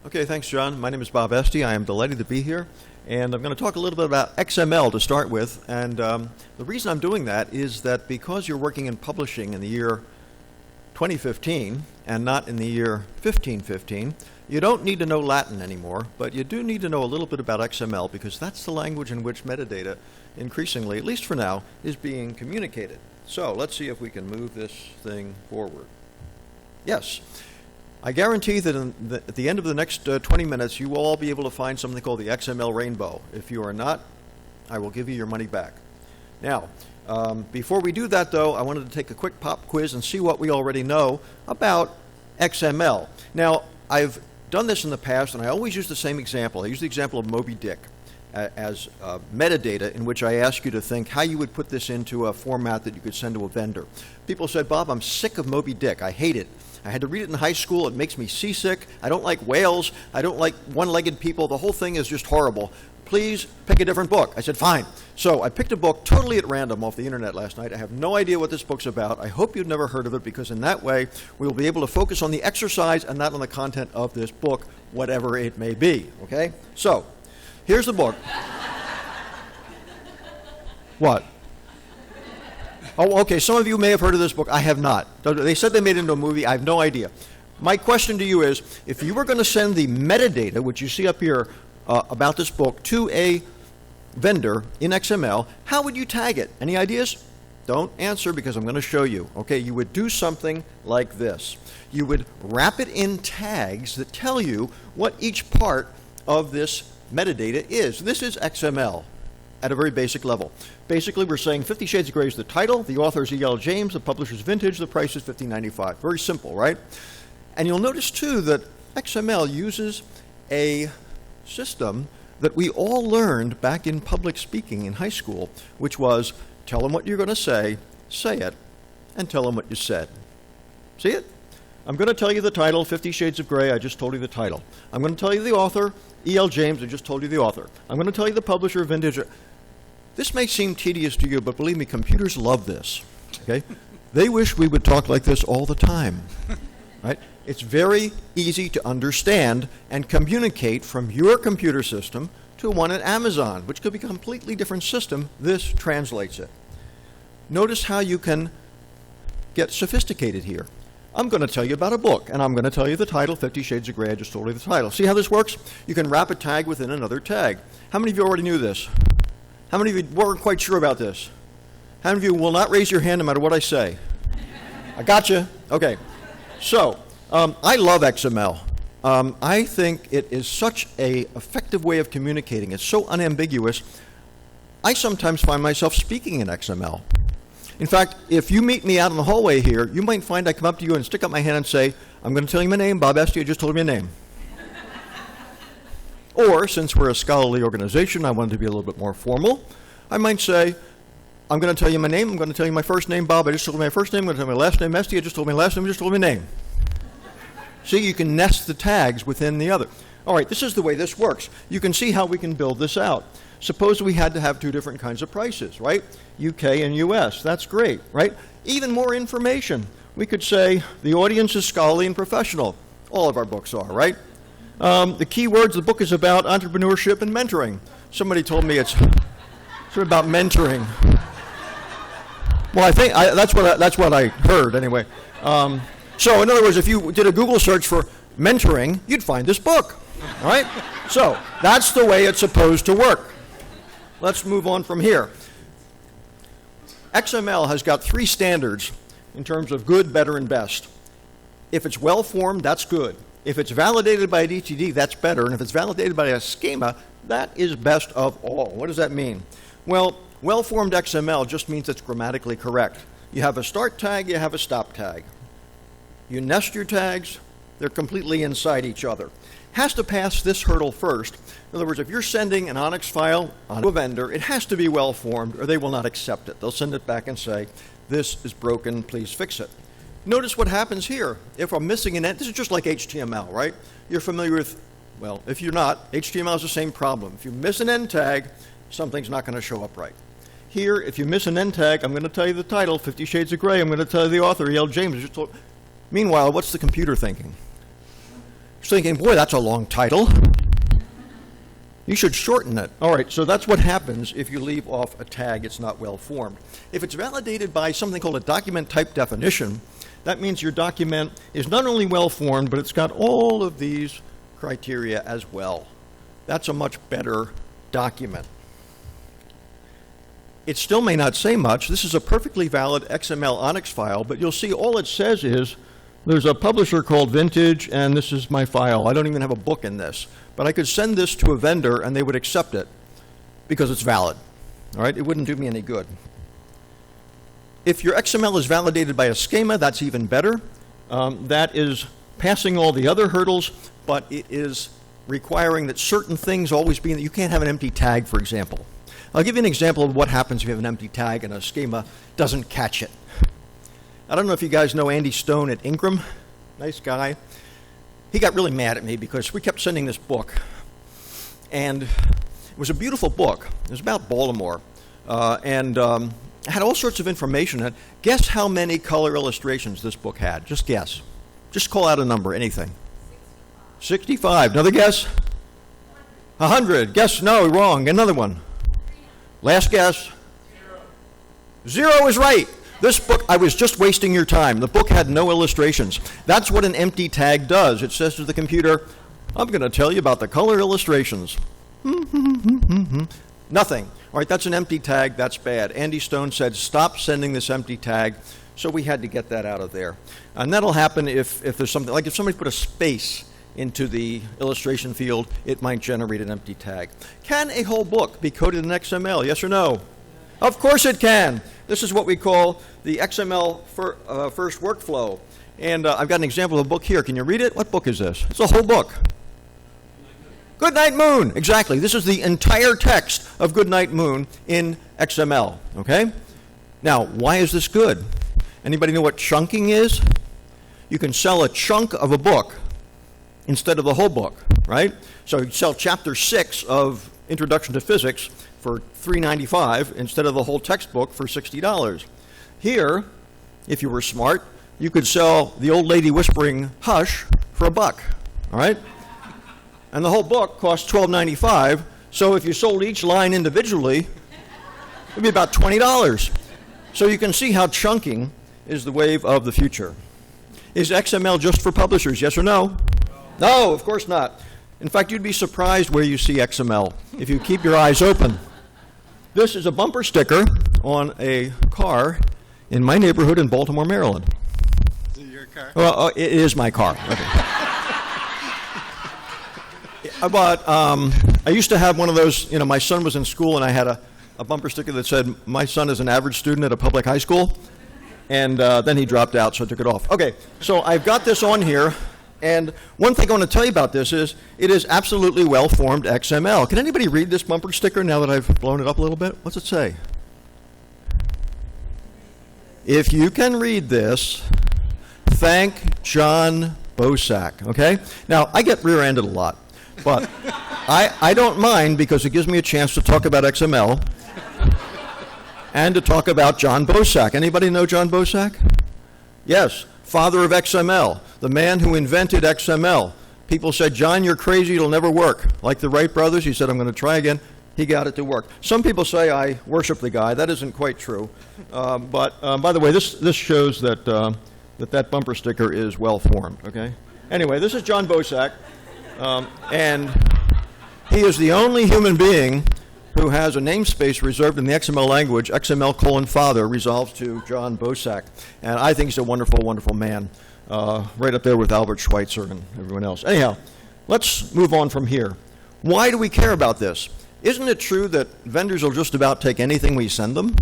Okay, thanks, John. My name is Bob Oeste. I am delighted to be here. And I'm going to talk a little bit about XML to start with. And the reason I'm doing that is that because you're working in publishing in the year 2015 and not in the year 1515, you don't need to know Latin anymore, but you do need to know a little bit about XML because that's the language in which metadata increasingly, at least for now, is being communicated. So let's see if we can move this thing forward. Yes. I guarantee that at the end of the next 20 minutes, you will all be able to find something called the XML Rainbow. If you are not, I will give you your money back. Now, before we do that, though, I wanted to take a quick pop quiz and see what we already know about XML. Now, I've done this in the past, and I always use the same example. I use the example of Moby Dick as metadata in which I ask you to think how you would put this into a format that you could send to a vendor. People said, Bob, I'm sick of Moby Dick. I hate it. I had to read it in high school. It makes me seasick. I don't like whales. I don't like one-legged people. The whole thing is just horrible. Please pick a different book. I said, fine. So I picked a book totally at random off the internet last night. I have no idea what this book's about. I hope you've never heard of it because in that way we will be able to focus on the exercise and not on the content of this book, whatever it may be. Okay? So here's the book. What? Oh, okay, some of you may have heard of this book. I have not. They said they made it into a movie. I have no idea. My question to you is, if you were going to send the metadata, which you see up here, about this book to a vendor in XML, how would you tag it? Any ideas? Don't answer because I'm going to show you. Okay, you would do something like this. You would wrap it in tags that tell you what each part of this metadata is. This is XML at a very basic level. Basically, we're saying 50 Shades of Grey is the title, the author is E.L. James, the publisher's Vintage, the price is $15.95. Very simple, right? And you'll notice, too, that XML uses a system that we all learned back in public speaking in high school, which was tell them what you're going to say it, and tell them what you said. See it? I'm going to tell you the title, 50 Shades of Grey, I just told you the title. I'm going to tell you the author, E.L. James, I just told you the author. I'm going to tell you the publisher, Vintage. This may seem tedious to you, but believe me, computers love this. Okay? They wish we would talk like this all the time. Right? It's very easy to understand and communicate from your computer system to one at Amazon, which could be a completely different system. This translates it. Notice how you can get sophisticated here. I'm going to tell you about a book, and I'm going to tell you the title, 50 Shades of Grey. I just told you the title. See how this works? You can wrap a tag within another tag. How many of you already knew this? How many of you weren't quite sure about this? How many of you will not raise your hand no matter what I say? I gotcha. Okay. So, I love XML. I think it is such an effective way of communicating. It's so unambiguous. I sometimes find myself speaking in XML. In fact, if you meet me out in the hallway here, you might find I come up to you and stick up my hand and say, I'm going to tell you my name, Bob Oeste, I just told you my name. Or, since we're a scholarly organization, I wanted to be a little bit more formal, I might say, I'm going to tell you my name, I'm going to tell you my first name, Bob, I just told you my first name, I'm going to tell you my last name, Oeste, I just told you my last name, I just told you my name. See, you can nest the tags within the other. All right, this is the way this works. You can see how we can build this out. Suppose we had to have two different kinds of prices, right? UK and US, that's great, right? Even more information. We could say the audience is scholarly and professional. All of our books are, right? The key words, the book is about entrepreneurship and mentoring. Somebody told me it's sort of about mentoring. Well, I think that's what I heard anyway. So in other words, if you did a Google search for mentoring, you'd find this book, all right? So that's the way it's supposed to work. Let's move on from here. XML has got three standards in terms of good, better, and best. If it's well-formed, that's good. If it's validated by a DTD, that's better. And if it's validated by a schema, that is best of all. What does that mean? Well, well-formed XML just means it's grammatically correct. You have a start tag, you have a stop tag. You nest your tags, they're completely inside each other. Has to pass this hurdle first. In other words, if you're sending an Onyx file on a vendor, it has to be well-formed or they will not accept it. They'll send it back and say, this is broken, please fix it. Notice what happens here. If I'm missing an end, this is just like HTML, right? You're familiar with, well, if you're not, HTML is the same problem. If you miss an end tag, something's not going to show up right. Here, if you miss an end tag, I'm going to tell you the title, 50 Shades of Grey. I'm going to tell you the author, E.L. James. Meanwhile, what's the computer thinking? thinking, boy, that's a long title. You should shorten it. All right, so that's what happens if you leave off a tag it's not well formed. If it's validated by something called a document type definition, that means your document is not only well formed, but it's got all of these criteria as well. That's a much better document. It still may not say much. This is a perfectly valid XML Onyx file, but you'll see all it says is there's a publisher called Vintage, and this is my file. I don't even have a book in this. But I could send this to a vendor, and they would accept it because it's valid. All right? It wouldn't do me any good. If your XML is validated by a schema, that's even better. That is passing all the other hurdles, but it is requiring that certain things always be in. You can't have an empty tag, for example. I'll give you an example of what happens if you have an empty tag and a schema doesn't catch it. I don't know if you guys know Andy Stone at Ingram. Nice guy. He got really mad at me because we kept sending this book. And it was a beautiful book. It was about Baltimore. And had all sorts of information in it. Guess how many color illustrations this book had? Just guess. Just call out a number, anything. 65. Another guess? 100. Guess no, wrong. Another one. Last guess? 0 is right. This book, I was just wasting your time. The book had no illustrations. That's what an empty tag does. It says to the computer, I'm going to tell you about the color illustrations. Nothing. All right, that's an empty tag. That's bad. Andy Stone said, stop sending this empty tag. So we had to get that out of there. And that'll happen if there's something, like if somebody put a space into the illustration field, it might generate an empty tag. Can a whole book be coded in XML? Yes or no? Of course it can. This is what we call the XML first workflow. And I've got an example of a book here. Can you read it? What book is this? It's a whole book. Goodnight Moon. Exactly. This is the entire text of Goodnight Moon in XML. Okay? Now, why is this good? Anybody know what chunking is? You can sell a chunk of a book instead of the whole book, right? So you sell chapter 6 of Introduction to Physics for $3.95 instead of the whole textbook for $60. Here, if you were smart, you could sell the old lady whispering hush for $1, all right? And the whole book costs $12.95, so if you sold each line individually, it would be about $20. So you can see how chunking is the wave of the future. Is XML just for publishers, yes or no? No, of course not. In fact, you'd be surprised where you see XML if you keep your eyes open. This is a bumper sticker on a car in my neighborhood in Baltimore, Maryland. Is it your car? Well, it is my car. Okay. But I used to have one of those, my son was in school and I had a bumper sticker that said, my son is an average student at a public high school. And then he dropped out, so I took it off. Okay, so I've got this on here. And one thing I want to tell you about this is it is absolutely well-formed XML. Can anybody read this bumper sticker now that I've blown it up a little bit? What's it say? If you can read this, thank John Bosak, okay? Now, I get rear-ended a lot, but I don't mind because it gives me a chance to talk about XML and to talk about John Bosak. Anybody know John Bosak? Yes. Father of XML, the man who invented XML. People said, John, you're crazy, it'll never work. Like the Wright brothers, he said, I'm going to try again. He got it to work. Some people say I worship the guy. That isn't quite true. But by the way, this shows that that bumper sticker is well formed, okay? Anyway, this is John Bosak, and he is the only human being who has a namespace reserved in the XML language, XML:father, resolves to John Bosak. And I think he's a wonderful, wonderful man, right up there with Albert Schweitzer and everyone else. Anyhow, let's move on from here. Why do we care about this? Isn't it true that vendors will just about take anything we send them?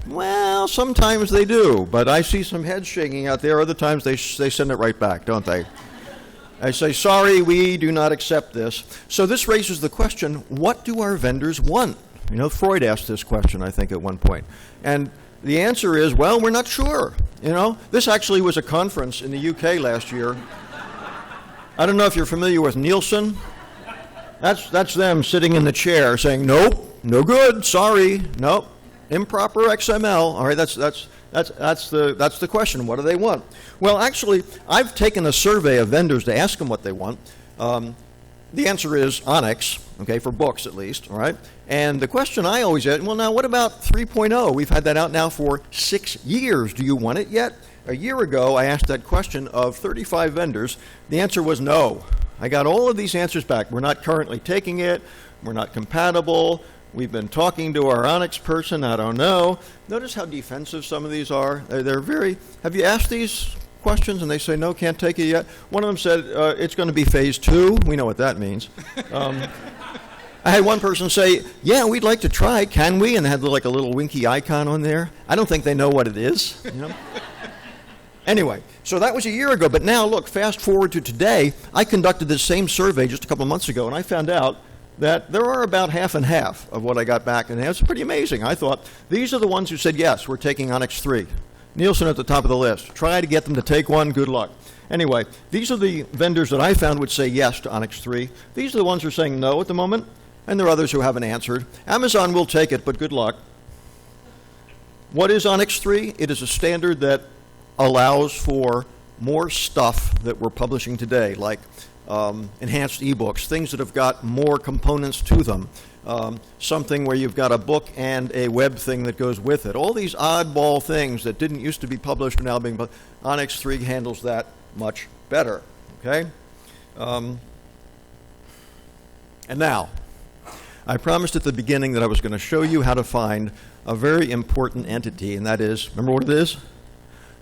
Well, sometimes they do, but I see some heads shaking out there. Other times they send it right back, don't they? I say, sorry, we do not accept this. So this raises the question, what do our vendors want? Freud asked this question, I think, at one point. And the answer is, well, we're not sure. This actually was a conference in the UK last year. I don't know if you're familiar with Nielsen. That's them sitting in the chair saying, nope, no good, sorry, nope, improper XML. All right, that's That's the question. What do they want? Well, actually, I've taken a survey of vendors to ask them what they want. The answer is Onyx, okay, for books at least, all right? And the question I always ask, well, now, what about 3.0? We've had that out now for 6 years. Do you want it yet? A year ago, I asked that question of 35 vendors. The answer was no. I got all of these answers back. We're not currently taking it. We're not compatible. We've been talking to our Onyx person. I don't know. Notice how defensive some of these are. They're very, have you asked these questions and they say, no, can't take it yet? One of them said, it's going to be phase 2. We know what that means. I had one person say, yeah, we'd like to try. Can we? And they had like a little winky icon on there. I don't think they know what it is. You know? Anyway, so that was a year ago. But now, look, fast forward to today. I conducted this same survey just a couple of months ago, and I found out that there are about half and half of what I got back. And it's pretty amazing. I thought, these are the ones who said, yes, we're taking Onyx 3. Nielsen at the top of the list. Try to get them to take one. Good luck. Anyway, these are the vendors that I found would say yes to Onyx 3. These are the ones who are saying no at the moment, and there are others who haven't answered. Amazon will take it, but good luck. What is Onyx 3? It is a standard that allows for more stuff that we're publishing today, like enhanced ebooks, things that have got more components to them. Something where you've got a book and a web thing that goes with it. All these oddball things that didn't used to be published are now being published. Onyx 3 handles that much better, okay? And now, I promised at the beginning that I was going to show you how to find a very important entity, and that is, remember what it is?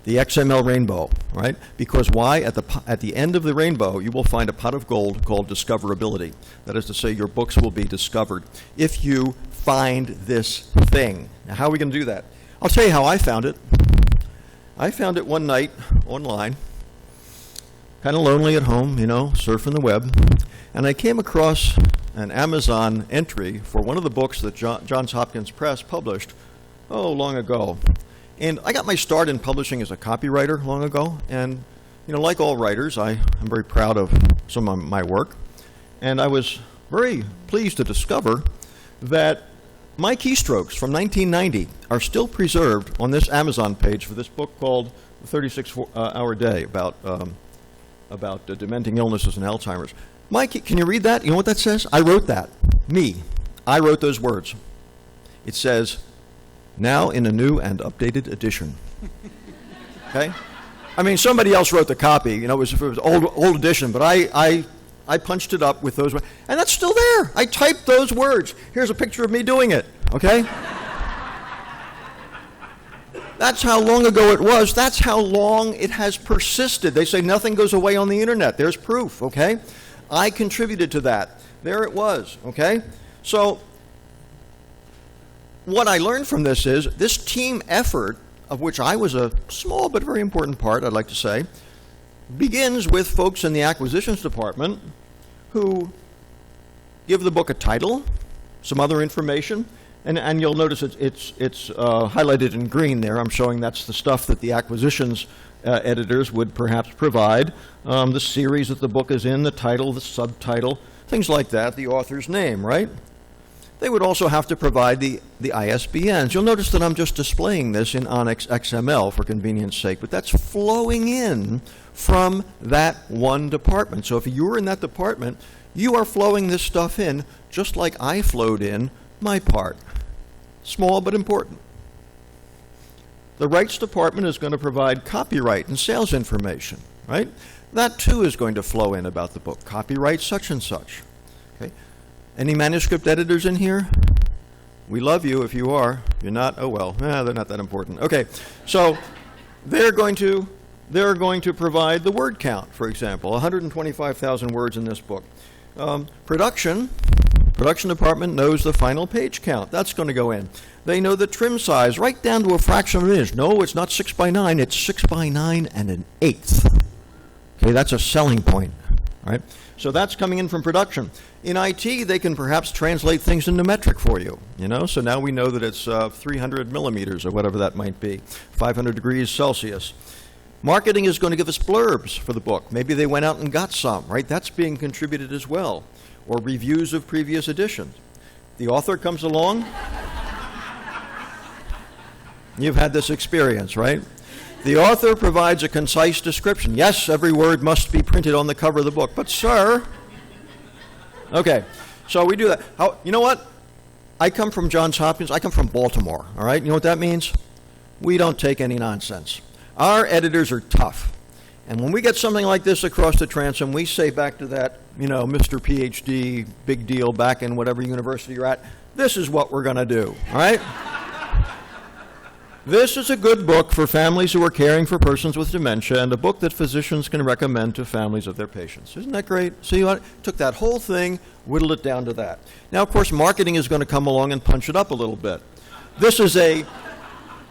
The XML Rainbow, right? Because why? At the end of the rainbow, you will find a pot of gold called discoverability. That is to say, your books will be discovered if you find this thing. Now, how are we going to do that? I'll tell you how I found it. I found it one night online, kind of lonely at home, you know, surfing the web, and I came across an Amazon entry for one of the books that Johns Hopkins Press published, long ago. And I got my start in publishing as a copywriter long ago, and you know, like all writers, I am very proud of some of my work, and I was very pleased to discover that my keystrokes from 1990 are still preserved on this Amazon page for this book called The 36-Hour Day about dementing illnesses and Alzheimer's. Can you read that? You know what that says? I wrote that. Me. I wrote those words. It says, now in a new and updated edition. Okay? I mean, somebody else wrote the copy. You know, it was old edition, but I punched it up with those words. And that's still there. I typed those words. Here's a picture of me doing it. Okay? That's how long ago it was. That's how long it has persisted. They say nothing goes away on the internet. There's proof, okay? I contributed to that. There it was, okay? So what I learned from this is this team effort, of which I was a small but very important part, I'd like to say, begins with folks in the acquisitions department who give the book a title, some other information, and you'll notice it's highlighted in green there. I'm showing that's the stuff that the acquisitions editors would perhaps provide, the series that the book is in, the title, the subtitle, things like that, the author's name, right? They would also have to provide the ISBNs. You'll notice that I'm just displaying this in Onyx XML for convenience sake, but that's flowing in from that one department. So if you're in that department, you are flowing this stuff in just like I flowed in my part. Small but important. The rights department is going to provide copyright and sales information, right? That too is going to flow in about the book. Copyright such and such. Okay? Any manuscript editors in here? We love you if you are. If you're not, oh well, they're not that important. Okay, so they're going to provide the word count, for example, 125,000 words in this book. Production department knows the final page count. That's going to go in. They know the trim size right down to a fraction of an inch. No, it's not 6 by 9, it's 6 by 9 and an eighth. Okay, that's a selling point, right? So that's coming in from production. In IT, they can perhaps translate things into metric for you, you know? So now we know that it's 300 millimeters or whatever that might be, 500 degrees Celsius. Marketing is going to give us blurbs for the book. Maybe they went out and got some, right? That's being contributed as well. Or reviews of previous editions. The author comes along. You've had this experience, right? The author provides a concise description. Yes, every word must be printed on the cover of the book, but sir... Okay, so we do that. You know what? I come from Johns Hopkins. I come from Baltimore, all right? You know what that means? We don't take any nonsense. Our editors are tough. And when we get something like this across the transom, we say back to that, Mr. PhD, big deal, back in whatever university you're at, this is what we're going to do, all right? This is a good book for families who are caring for persons with dementia, and a book that physicians can recommend to families of their patients. Isn't that great? See, I took that whole thing, whittled it down to that. Now, of course, marketing is going to come along and punch it up a little bit. This is a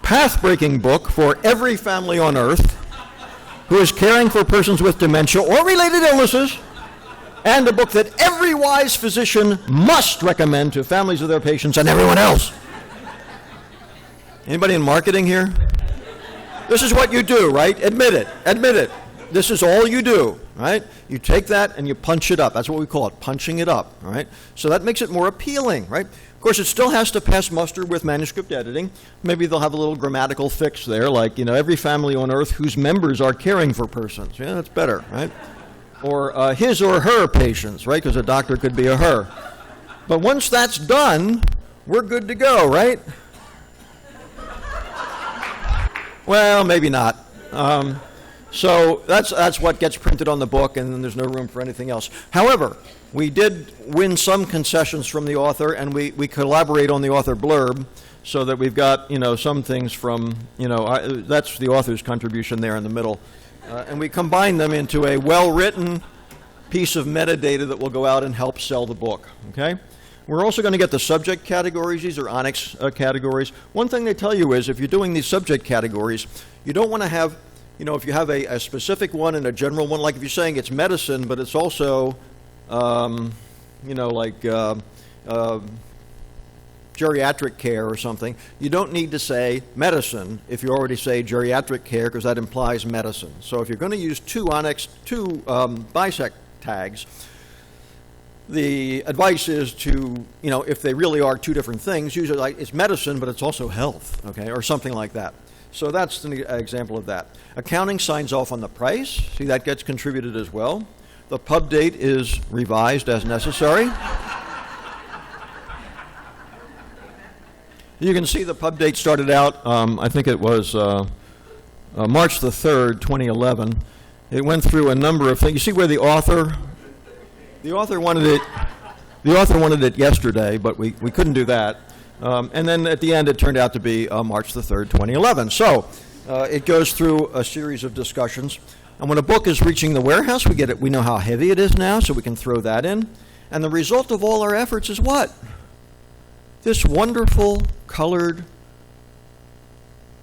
path-breaking book for every family on earth who is caring for persons with dementia or related illnesses, and a book that every wise physician must recommend to families of their patients and everyone else. Anybody in marketing here? This is what you do, right? Admit it. Admit it. This is all you do, right? You take that and you punch it up. That's what we call it, punching it up, all right? So that makes it more appealing, right? Of course, it still has to pass muster with manuscript editing. Maybe they'll have a little grammatical fix there, like, every family on earth whose members are caring for persons. Yeah, that's better, right? Or his or her patients, right? Because a doctor could be a her. But once that's done, we're good to go, right? Well, maybe not. So that's what gets printed on the book, and then there's no room for anything else. However, we did win some concessions from the author, and we collaborate on the author blurb, so that we've got some things from that's the author's contribution there in the middle, and we combine them into a well-written piece of metadata that will go out and help sell the book. Okay. We're also going to get the subject categories. These are Onyx categories. One thing they tell you is if you're doing these subject categories, you don't want to have, if you have a specific one and a general one, like if you're saying it's medicine, but it's also, geriatric care or something, you don't need to say medicine if you already say geriatric care, because that implies medicine. So if you're going to use two bisect tags, the advice is to, if they really are two different things, usually like it's medicine, but it's also health, okay, or something like that. So that's an example of that. Accounting signs off on the price. See, that gets contributed as well. The pub date is revised as necessary. You can see the pub date started out, I think it was March the 3rd, 2011. It went through a number of things. You see where the author wanted it yesterday, but we couldn't do that. And then at the end, it turned out to be March the 3rd, 2011. So it goes through a series of discussions. And when a book is reaching the warehouse, we know how heavy it is now, so we can throw that in. And the result of all our efforts is what? This wonderful, colored,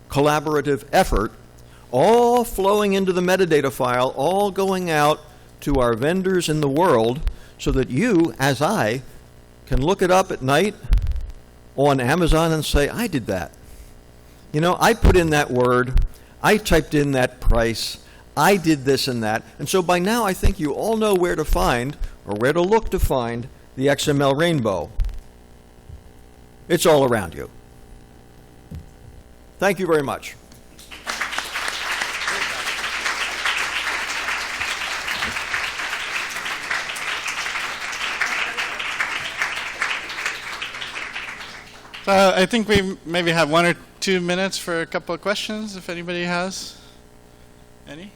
collaborative effort, all flowing into the metadata file, all going out to our vendors in the world, so that you, as I, can look it up at night on Amazon and say, I did that. I put in that word, I typed in that price, I did this and that. And so by now I think you all know where to find, or where to look to find, the XML Rainbow. It's all around you. Thank you very much. I think we maybe have 1 or 2 minutes for a couple of questions, if anybody has any.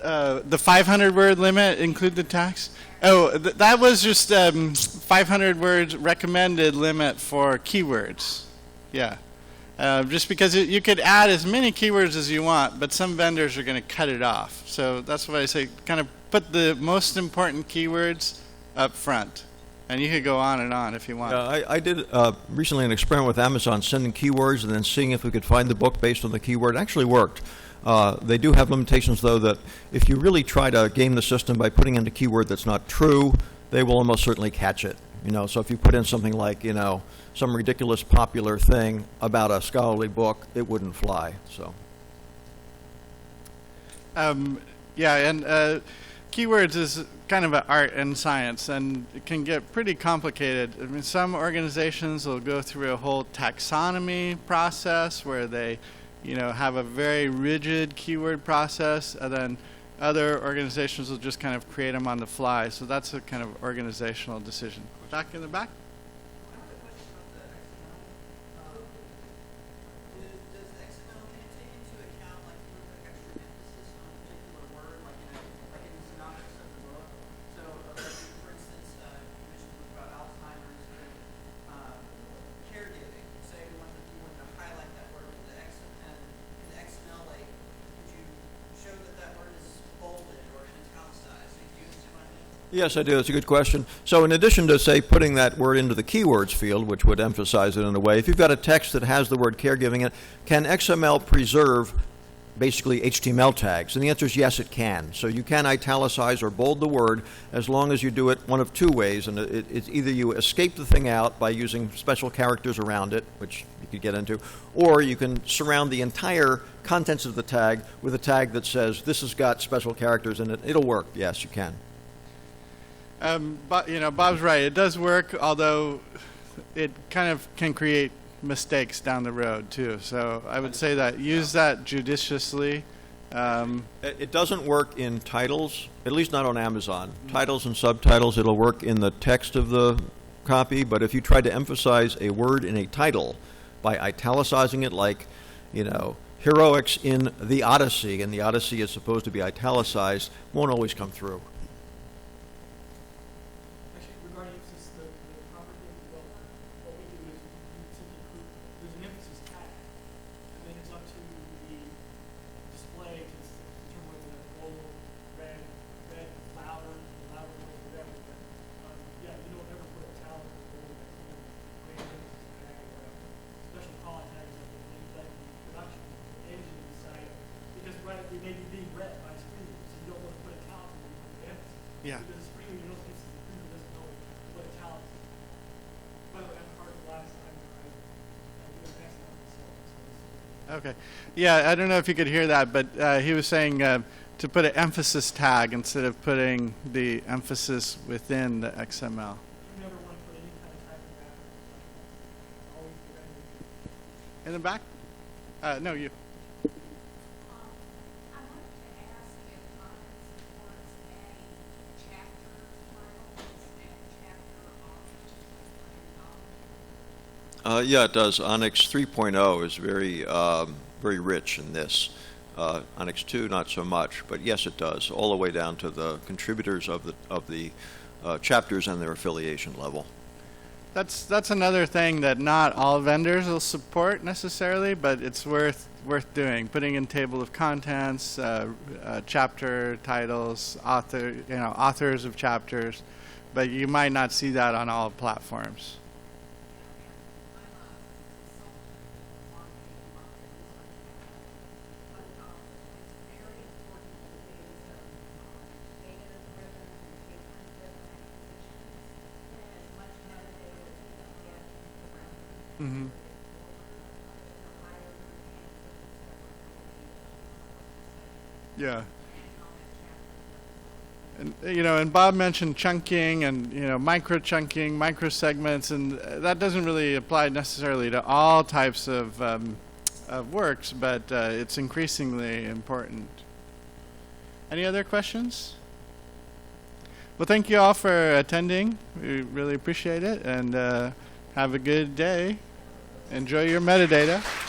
The 500-word limit include the tax? Oh, that was just 500 words recommended limit for keywords. Yeah. Just because you could add as many keywords as you want, but some vendors are going to cut it off. So that's why I say kind of put the most important keywords up front. And you could go on and on if you want. I did recently an experiment with Amazon, sending keywords and then seeing if we could find the book based on the keyword. It actually worked. They do have limitations, though, that if you really try to game the system by putting in a keyword that's not true, they will almost certainly catch it. So if you put in something like, some ridiculous popular thing about a scholarly book, it wouldn't fly. So. Yeah, and keywords is kind of an art and science, and it can get pretty complicated. I mean, some organizations will go through a whole taxonomy process where they, have a very rigid keyword process, and then other organizations will just kind of create them on the fly. So that's a kind of organizational decision. Back in the back. Yes, I do. That's a good question. So in addition to, say, putting that word into the keywords field, which would emphasize it in a way, if you've got a text that has the word caregiving in it, can XML preserve basically HTML tags? And the answer is yes, it can. So you can italicize or bold the word as long as you do it one of two ways. And it's either you escape the thing out by using special characters around it, which you could get into, or you can surround the entire contents of the tag with a tag that says this has got special characters in it. It'll work. Yes, you can. But Bob's right. It does work, although it kind of can create mistakes down the road too. So I would say that use that judiciously. It doesn't work in titles, at least not on Amazon. Titles and subtitles, it'll work in the text of the copy. But if you try to emphasize a word in a title by italicizing it, like, heroics in the Odyssey, and the Odyssey is supposed to be italicized, won't always come through. Yeah. Okay. Yeah, I don't know if you could hear that, but he was saying to put an emphasis tag instead of putting the emphasis within the XML. In the back? No, you. Yeah, it does. Onyx 3.0 is very rich in this. Onyx 2, not so much, but yes, it does, all the way down to the contributors of the chapters and their affiliation level. That's another thing that not all vendors will support necessarily, but it's worth doing. Putting in table of contents, chapter titles, authors of chapters, but you might not see that on all platforms. Mm-hmm. Yeah. And and Bob mentioned chunking and micro chunking, micro segments, and that doesn't really apply necessarily to all types of works, but it's increasingly important. Any other questions? Well, thank you all for attending. We really appreciate it, and have a good day. Enjoy your metadata.